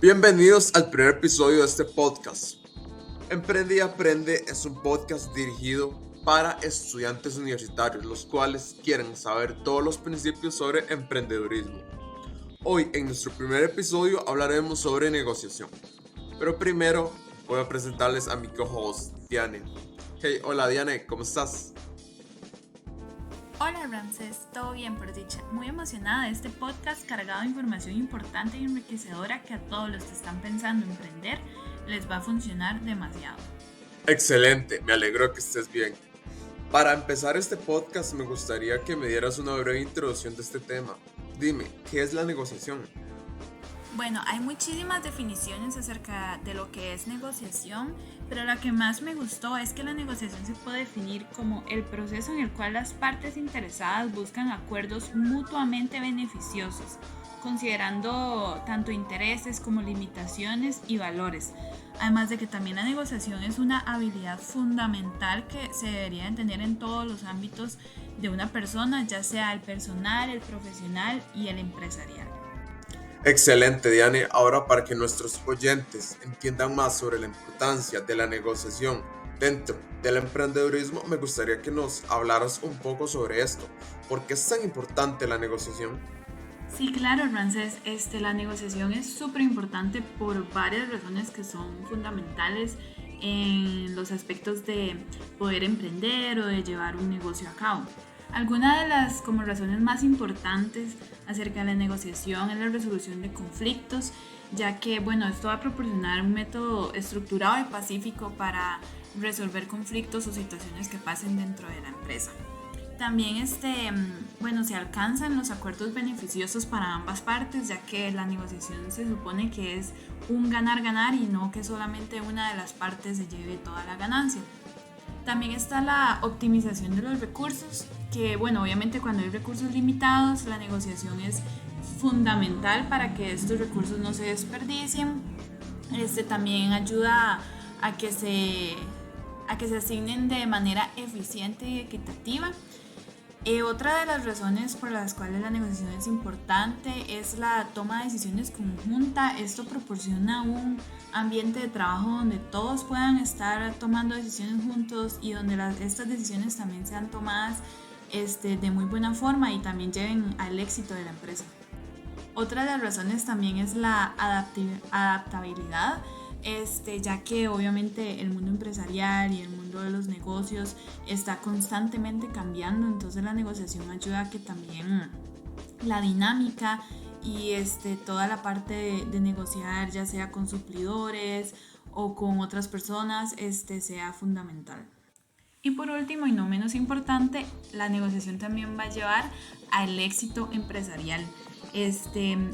Bienvenidos al primer episodio de este podcast. Emprende y Aprende es un podcast dirigido para estudiantes universitarios, los cuales quieren saber todos los principios sobre emprendedurismo. Hoy, en nuestro primer episodio, hablaremos sobre negociación. Pero primero, voy a presentarles a mi co-host, Diane. Hey, hola Diane, ¿cómo estás? Hola Ramses, todo bien por dicha. Muy emocionada de este podcast cargado de información importante y enriquecedora que a todos los que están pensando emprender les va a funcionar demasiado. Excelente, me alegro que estés bien. Para empezar este podcast me gustaría que me dieras una breve introducción de este tema. Dime, ¿qué es la negociación? Bueno, hay muchísimas definiciones acerca de lo que es negociación, pero la que más me gustó es que la negociación se puede definir como el proceso en el cual las partes interesadas buscan acuerdos mutuamente beneficiosos, considerando tanto intereses como limitaciones y valores. Además de que también la negociación es una habilidad fundamental que se debería de tener en todos los ámbitos de una persona, ya sea el personal, el profesional y el empresarial. Excelente, Diane. Ahora, para que nuestros oyentes entiendan más sobre la importancia de la negociación dentro del emprendedurismo, me gustaría que nos hablaras un poco sobre esto. ¿Por qué es tan importante la negociación? Sí, claro, Ramses, la negociación es súper importante por varias razones que son fundamentales en los aspectos de poder emprender o de llevar un negocio a cabo. Algunas de las como razones más importantes acerca de la negociación es la resolución de conflictos, ya que esto va a proporcionar un método estructurado y pacífico para resolver conflictos o situaciones que pasen dentro de la empresa. También se alcanzan los acuerdos beneficiosos para ambas partes, ya que la negociación se supone que es un ganar-ganar y no que solamente una de las partes se lleve toda la ganancia. También está la optimización de los recursos, que obviamente cuando hay recursos limitados, la negociación es fundamental para que estos recursos no se desperdicien. También ayuda a que se asignen de manera eficiente y equitativa. Otra de las razones por las cuales la negociación es importante es la toma de decisiones conjunta. Esto proporciona un ambiente de trabajo donde todos puedan estar tomando decisiones juntos y donde estas decisiones también sean tomadas de muy buena forma y también lleven al éxito de la empresa. Otra de las razones también es la adaptabilidad. Ya que obviamente el mundo empresarial y el mundo de los negocios está constantemente cambiando, entonces la negociación ayuda a que también la dinámica y toda la parte de negociar, ya sea con suplidores o con otras personas, sea fundamental. Y por último y no menos importante, la negociación también va a llevar al éxito empresarial.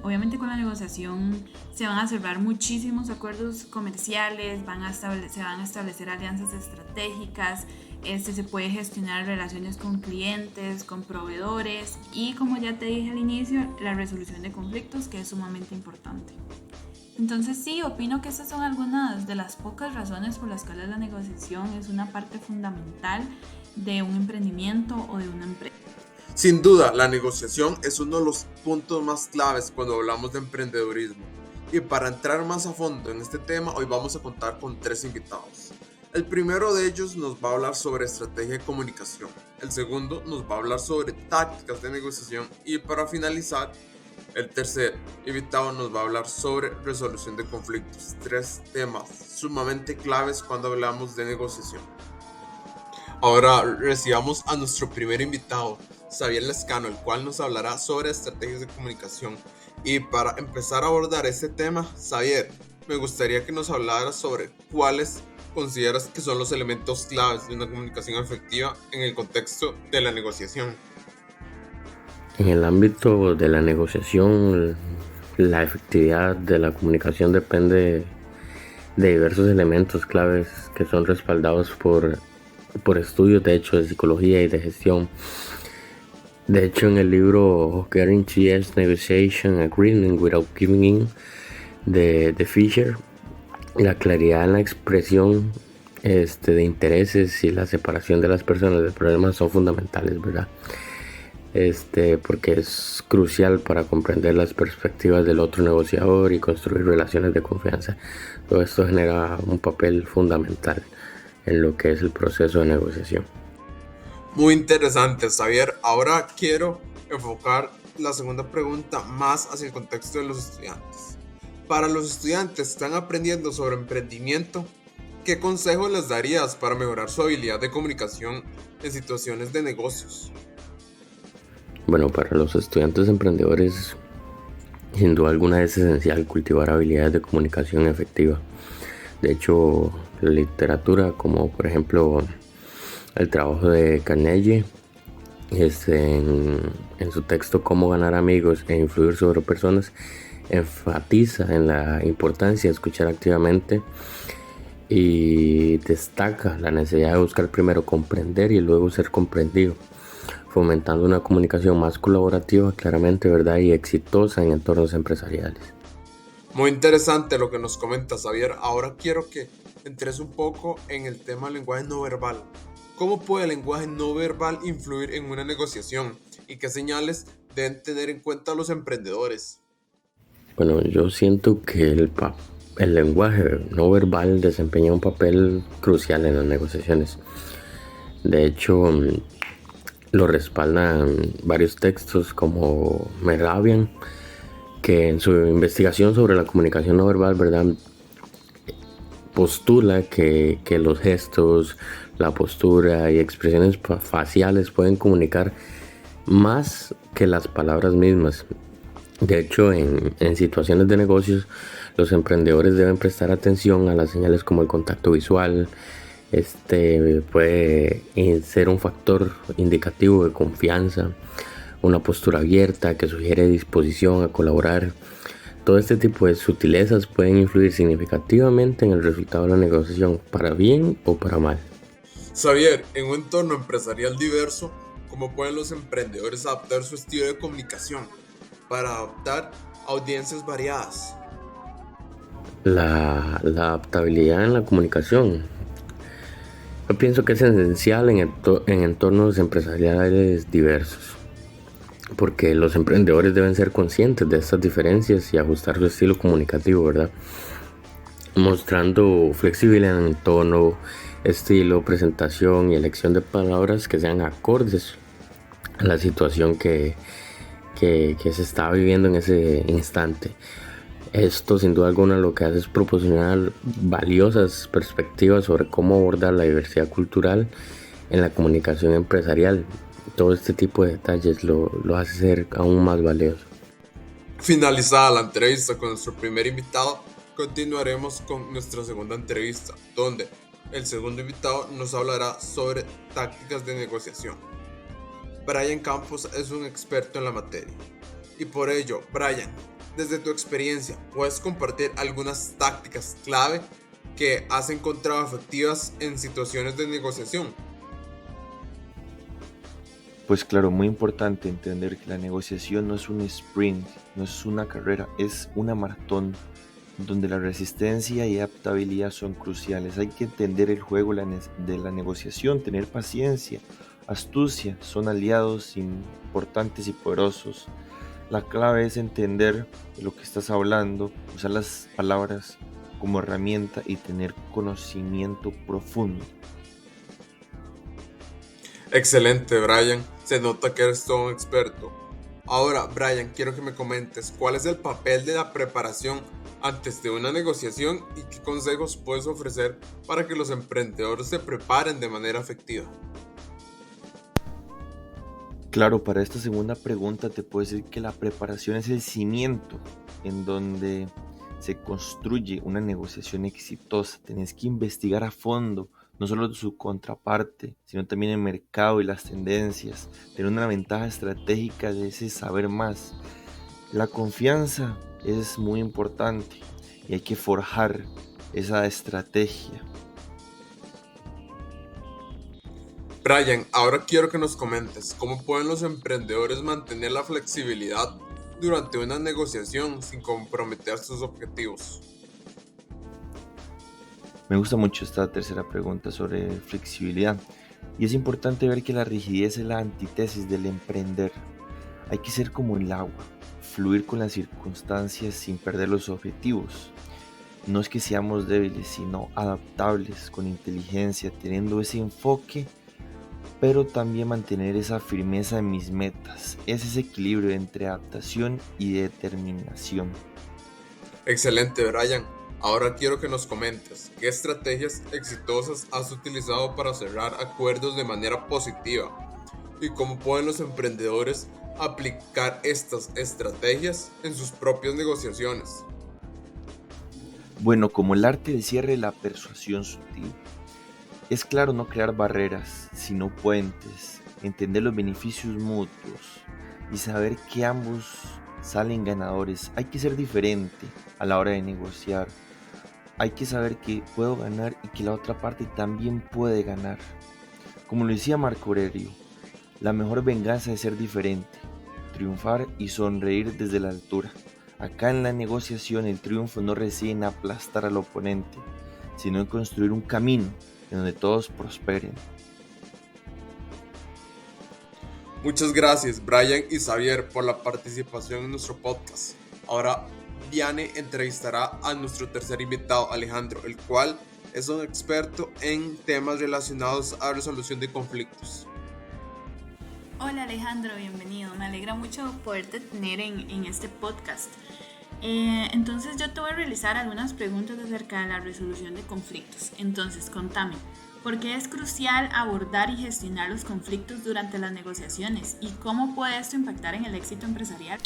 Obviamente con la negociación se van a cerrar muchísimos acuerdos comerciales, se van a establecer alianzas estratégicas, se puede gestionar relaciones con clientes, con proveedores y, como ya te dije al inicio, la resolución de conflictos, que es sumamente importante. Entonces sí, opino que estas son algunas de las pocas razones por las cuales la negociación es una parte fundamental de un emprendimiento o de una empresa. Sin duda, la negociación es uno de los puntos más claves cuando hablamos de emprendedurismo. Y para entrar más a fondo en este tema, hoy vamos a contar con 3 invitados. El primero de ellos nos va a hablar sobre estrategia de comunicación. El segundo nos va a hablar sobre tácticas de negociación. Y para finalizar, el tercer invitado nos va a hablar sobre resolución de conflictos. 3 temas sumamente claves cuando hablamos de negociación. Ahora recibamos a nuestro primer invitado, Xavier Lescano, el cual nos hablará sobre estrategias de comunicación. Y para empezar a abordar este tema, Xavier, me gustaría que nos hablaras sobre cuáles consideras que son los elementos claves de una comunicación efectiva en el contexto de la negociación. En el ámbito de la negociación, la efectividad de la comunicación depende de diversos elementos claves que son respaldados por estudios de hecho de psicología y de gestión. De hecho, en el libro Getting to Yes, Negotiation Agreement Without Giving In de Fisher, la claridad en la expresión de intereses y la separación de las personas del problema son fundamentales, ¿verdad? porque es crucial para comprender las perspectivas del otro negociador y construir relaciones de confianza. Todo esto genera un papel fundamental en lo que es el proceso de negociación. Muy interesante, Xavier. Ahora quiero enfocar la segunda pregunta más hacia el contexto de los estudiantes. Para los estudiantes que están aprendiendo sobre emprendimiento, ¿qué consejos les darías para mejorar su habilidad de comunicación en situaciones de negocios? Bueno, para los estudiantes emprendedores, sin duda alguna es esencial cultivar habilidades de comunicación efectiva. De hecho, la literatura, como por ejemplo el trabajo de Carnegie, en su texto Cómo ganar amigos e influir sobre personas, enfatiza en la importancia de escuchar activamente y destaca la necesidad de buscar primero comprender y luego ser comprendido, fomentando una comunicación más colaborativa, claramente, ¿verdad?, y exitosa en entornos empresariales. Muy interesante lo que nos comenta, Xavier. Ahora quiero que entres un poco en el tema del lenguaje no verbal. ¿Cómo puede el lenguaje no verbal influir en una negociación? ¿Y qué señales deben tener en cuenta los emprendedores? Bueno, yo siento que el lenguaje no verbal desempeña un papel crucial en las negociaciones. De hecho, lo respaldan varios textos como Mehrabian, que en su investigación sobre la comunicación no verbal, ¿verdad?, postula que los gestos, la postura y expresiones faciales pueden comunicar más que las palabras mismas. De hecho, en situaciones de negocios, los emprendedores deben prestar atención a las señales como el contacto visual. Puede ser un factor indicativo de confianza, una postura abierta que sugiere disposición a colaborar. Todo este tipo de sutilezas pueden influir significativamente en el resultado de la negociación, para bien o para mal. Xavier, en un entorno empresarial diverso, ¿cómo pueden los emprendedores adaptar su estilo de comunicación para adaptar a audiencias variadas? La adaptabilidad en la comunicación. Yo pienso que es esencial en entornos empresariales diversos, porque los emprendedores deben ser conscientes de estas diferencias y ajustar su estilo comunicativo, ¿verdad?, mostrando flexibilidad en el tono, estilo, presentación y elección de palabras que sean acordes a la situación que se está viviendo en ese instante. Esto, sin duda alguna, lo que hace es proporcionar valiosas perspectivas sobre cómo abordar la diversidad cultural en la comunicación empresarial. Todo este tipo de detalles lo hace ser aún más valioso. Finalizada la entrevista con nuestro primer invitado, continuaremos con nuestra segunda entrevista, donde el segundo invitado nos hablará sobre tácticas de negociación. Brian Campos es un experto en la materia. Y por ello, Brian, desde tu experiencia, ¿puedes compartir algunas tácticas clave que has encontrado efectivas en situaciones de negociación? Pues claro, muy importante entender que la negociación no es un sprint, no es una carrera, es una maratón donde la resistencia y adaptabilidad son cruciales. Hay que entender el juego de la negociación, tener paciencia, astucia, son aliados importantes y poderosos. La clave es entender de lo que estás hablando, usar las palabras como herramienta y tener conocimiento profundo. Excelente, Brian. Se nota que eres todo un experto. Ahora, Brian, quiero que me comentes cuál es el papel de la preparación antes de una negociación y qué consejos puedes ofrecer para que los emprendedores se preparen de manera efectiva. Claro, para esta segunda pregunta te puedo decir que la preparación es el cimiento en donde se construye una negociación exitosa. Tenés que investigar a fondo, no solo su contraparte, sino también el mercado y las tendencias. Tener una ventaja estratégica de ese saber más. La confianza es muy importante y hay que forjar esa estrategia. Brian, ahora quiero que nos comentes cómo pueden los emprendedores mantener la flexibilidad durante una negociación sin comprometer sus objetivos. Me gusta mucho esta tercera pregunta sobre flexibilidad. Y es importante ver que la rigidez es la antítesis del emprender. Hay que ser como el agua, fluir con las circunstancias sin perder los objetivos. No es que seamos débiles, sino adaptables, con inteligencia, teniendo ese enfoque, pero también mantener esa firmeza en mis metas, ese equilibrio entre adaptación y determinación. Excelente, Brian. Ahora quiero que nos comentes qué estrategias exitosas has utilizado para cerrar acuerdos de manera positiva y cómo pueden los emprendedores aplicar estas estrategias en sus propias negociaciones. Bueno, como el arte del cierre y la persuasión sutil. Es claro no crear barreras, sino puentes, entender los beneficios mutuos y saber que ambos salen ganadores. Hay que ser diferente a la hora de negociar. Hay que saber que puedo ganar y que la otra parte también puede ganar. Como lo decía Marco Aurelio, la mejor venganza es ser diferente, triunfar y sonreír desde la altura. Acá en la negociación el triunfo no reside en aplastar al oponente, sino en construir un camino en donde todos prosperen. Muchas gracias, Brian y Xavier, por la participación en nuestro podcast. Ahora, Diane entrevistará a nuestro tercer invitado, Alejandro, el cual es un experto en temas relacionados a resolución de conflictos. Hola Alejandro, bienvenido. Me alegra mucho poderte tener en este podcast. Entonces yo te voy a realizar algunas preguntas acerca de la resolución de conflictos. Entonces, contame, ¿por qué es crucial abordar y gestionar los conflictos durante las negociaciones? ¿Y cómo puede esto impactar en el éxito empresarial?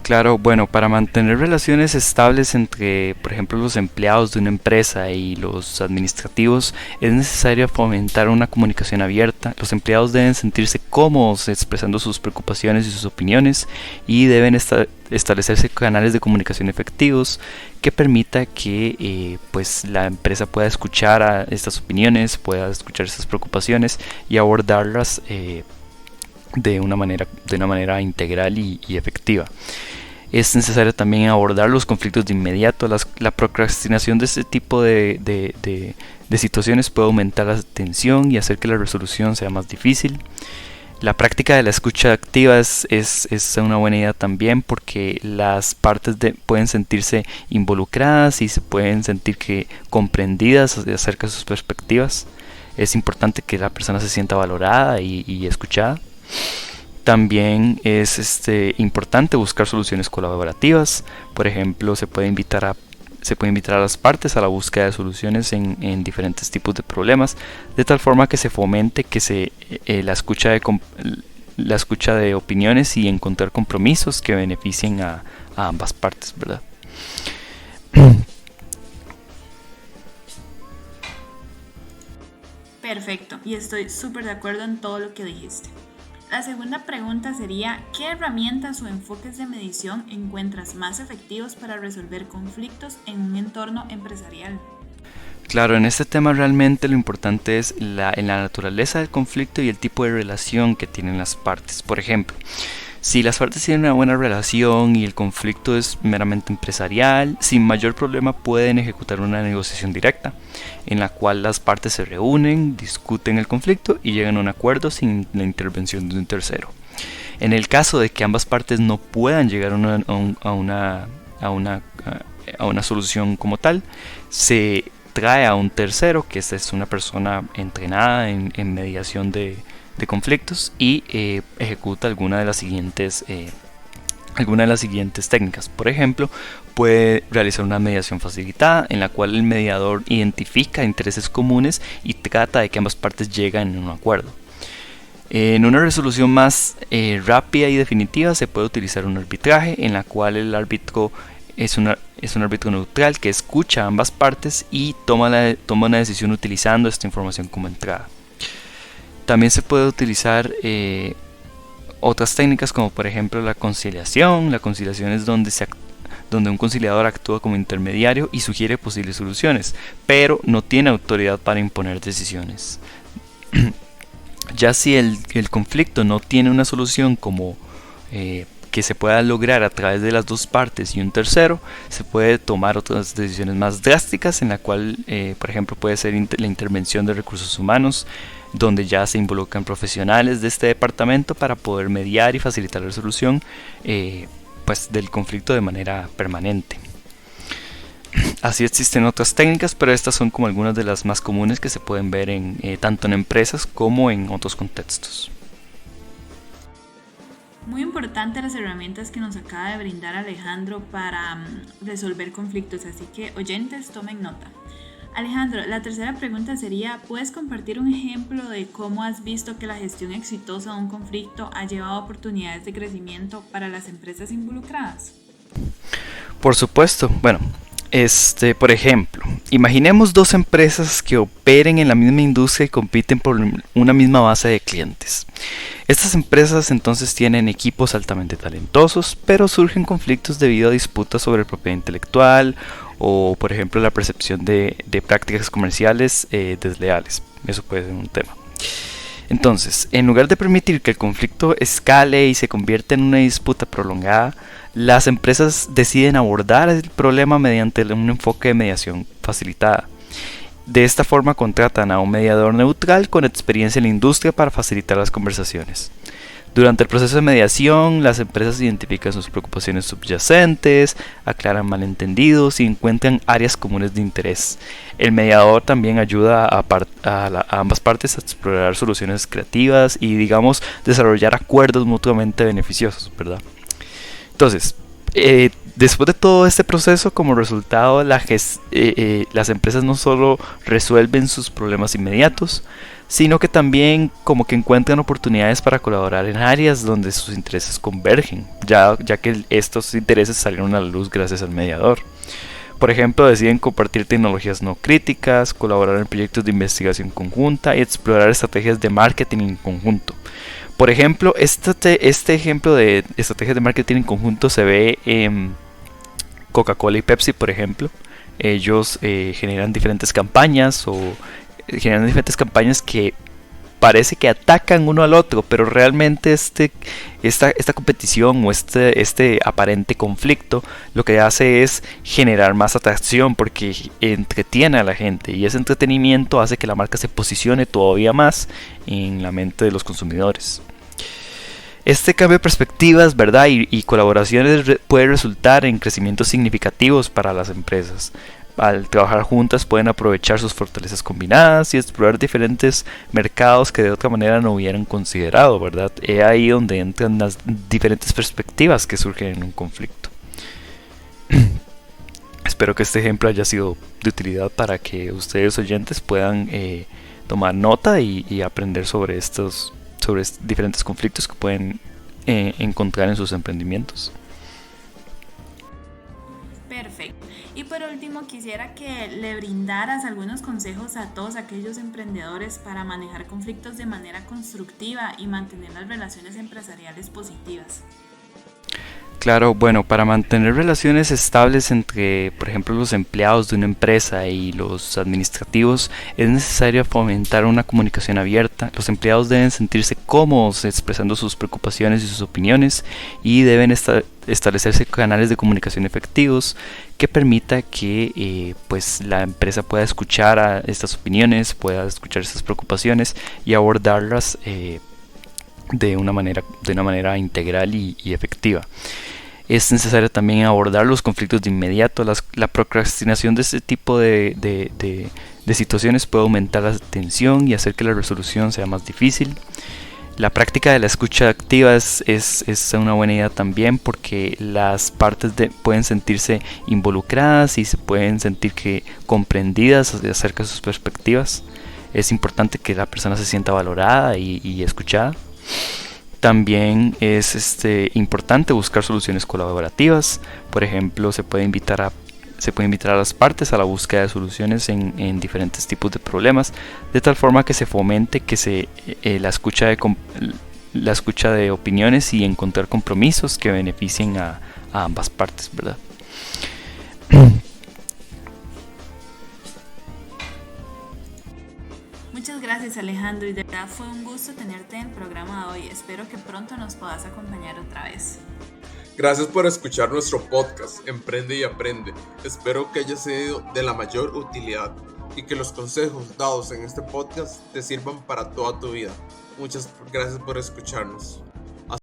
Claro, bueno, para mantener relaciones estables entre, por ejemplo, los empleados de una empresa y los administrativos, es necesario fomentar una comunicación abierta. Los empleados deben sentirse cómodos expresando sus preocupaciones y sus opiniones y deben establecerse canales de comunicación efectivos que permita que pues la empresa pueda escuchar a estas opiniones, pueda escuchar estas preocupaciones y abordarlas de una manera integral y efectiva. Es necesario también abordar los conflictos de inmediato. La procrastinación de este tipo de situaciones puede aumentar la tensión y hacer que la resolución sea más difícil. La práctica de la escucha activa es una buena idea también, porque las partes pueden sentirse involucradas y se pueden sentir comprendidas acerca de sus perspectivas. Es importante que la persona se sienta valorada y escuchada. También es importante buscar soluciones colaborativas. Por ejemplo, se puede invitar a las partes a la búsqueda de soluciones en diferentes tipos de problemas, de tal forma que se fomente la escucha de opiniones y encontrar compromisos que beneficien a ambas partes, ¿verdad? Perfecto, y estoy súper de acuerdo en todo lo que dijiste. La segunda pregunta sería, ¿qué herramientas o enfoques de medición encuentras más efectivos para resolver conflictos en un entorno empresarial? Claro, en este tema realmente lo importante es en la naturaleza del conflicto y el tipo de relación que tienen las partes. Por ejemplo, si las partes tienen una buena relación y el conflicto es meramente empresarial, sin mayor problema pueden ejecutar una negociación directa, en la cual las partes se reúnen, discuten el conflicto y llegan a un acuerdo sin la intervención de un tercero. En el caso de que ambas partes no puedan llegar a una solución como tal, se trae a un tercero, que esta es una persona entrenada en mediación de conflictos, y ejecuta alguna de las siguientes técnicas. Por ejemplo, puede realizar una mediación facilitada, en la cual el mediador identifica intereses comunes y trata de que ambas partes lleguen a un acuerdo. En una resolución más rápida y definitiva se puede utilizar un arbitraje, en la cual el árbitro es un árbitro neutral que escucha a ambas partes y toma una decisión utilizando esta información como entrada. También se puede utilizar otras técnicas, como por ejemplo la conciliación. La conciliación es donde un conciliador actúa como intermediario y sugiere posibles soluciones, pero no tiene autoridad para imponer decisiones. Ya si el conflicto no tiene una solución como que se pueda lograr a través de las dos partes y un tercero, se puede tomar otras decisiones más drásticas, en la cual, por ejemplo, puede ser la intervención de recursos humanos, donde ya se involucran profesionales de este departamento para poder mediar y facilitar la resolución pues, del conflicto de manera permanente. Así existen otras técnicas, pero estas son como algunas de las más comunes que se pueden ver tanto en empresas como en otros contextos. Muy importante las herramientas que nos acaba de brindar Alejandro para resolver conflictos, así que oyentes tomen nota. Alejandro, la tercera pregunta sería, ¿puedes compartir un ejemplo de cómo has visto que la gestión exitosa de un conflicto ha llevado oportunidades de crecimiento para las empresas involucradas? Por supuesto, bueno, por ejemplo, imaginemos dos empresas que operen en la misma industria y compiten por una misma base de clientes. Estas empresas entonces tienen equipos altamente talentosos, pero surgen conflictos debido a disputas sobre propiedad intelectual o, por ejemplo, la percepción de prácticas comerciales desleales. Eso puede ser un tema. Entonces, en lugar de permitir que el conflicto escale y se convierta en una disputa prolongada, las empresas deciden abordar el problema mediante un enfoque de mediación facilitada. De esta forma contratan a un mediador neutral con experiencia en la industria para facilitar las conversaciones. Durante el proceso de mediación, las empresas identifican sus preocupaciones subyacentes, aclaran malentendidos y encuentran áreas comunes de interés. El mediador también ayuda a ambas partes a explorar soluciones creativas y, digamos, desarrollar acuerdos mutuamente beneficiosos, ¿verdad? Entonces, después de todo este proceso, como resultado, las empresas no solo resuelven sus problemas inmediatos, sino que también como que encuentran oportunidades para colaborar en áreas donde sus intereses convergen, ya que estos intereses salieron a la luz gracias al mediador. Por ejemplo, deciden compartir tecnologías no críticas, colaborar en proyectos de investigación conjunta y explorar estrategias de marketing en conjunto. Por ejemplo, este ejemplo de estrategias de marketing en conjunto se ve en Coca-Cola y Pepsi, por ejemplo. Ellos generan diferentes campañas que parece que atacan uno al otro, pero realmente esta competición o este aparente conflicto lo que hace es generar más atracción porque entretiene a la gente, y ese entretenimiento hace que la marca se posicione todavía más en la mente de los consumidores. Este cambio de perspectivas, ¿verdad? y colaboraciones puede resultar en crecimientos significativos para las empresas. Al trabajar juntas pueden aprovechar sus fortalezas combinadas y explorar diferentes mercados que de otra manera no hubieran considerado, ¿verdad? Es ahí donde entran las diferentes perspectivas que surgen en un conflicto. Espero que este ejemplo haya sido de utilidad para que ustedes oyentes puedan tomar nota y aprender sobre diferentes conflictos que pueden encontrar en sus emprendimientos. Perfecto. Y por último, quisiera que le brindaras algunos consejos a todos aquellos emprendedores para manejar conflictos de manera constructiva y mantener las relaciones empresariales positivas. Claro, bueno, para mantener relaciones estables entre, por ejemplo, los empleados de una empresa y los administrativos, es necesario fomentar una comunicación abierta. Los empleados deben sentirse cómodos expresando sus preocupaciones y sus opiniones, y deben establecerse canales de comunicación efectivos que permita que pues la empresa pueda escuchar a estas opiniones, pueda escuchar estas preocupaciones y abordarlas de una manera integral y efectiva. Es necesario también abordar los conflictos de inmediato. La procrastinación de este tipo de situaciones puede aumentar la tensión y hacer que la resolución sea más difícil. La práctica de la escucha activa es una buena idea también, porque las partes pueden sentirse involucradas y se pueden sentir comprendidas acerca de sus perspectivas. Es importante que la persona se sienta valorada y escuchada. También es importante buscar soluciones colaborativas. Por ejemplo, se puede invitar a las partes a la búsqueda de soluciones en diferentes tipos de problemas, de tal forma que se fomente la escucha de opiniones y encontrar compromisos que beneficien a ambas partes, ¿verdad? Muchas gracias, Alejandro, y de verdad fue un gusto tenerte en el programa de hoy. Espero que pronto nos puedas acompañar otra vez. Gracias por escuchar nuestro podcast Emprende y Aprende. Espero que haya sido de la mayor utilidad y que los consejos dados en este podcast te sirvan para toda tu vida. Muchas gracias por escucharnos.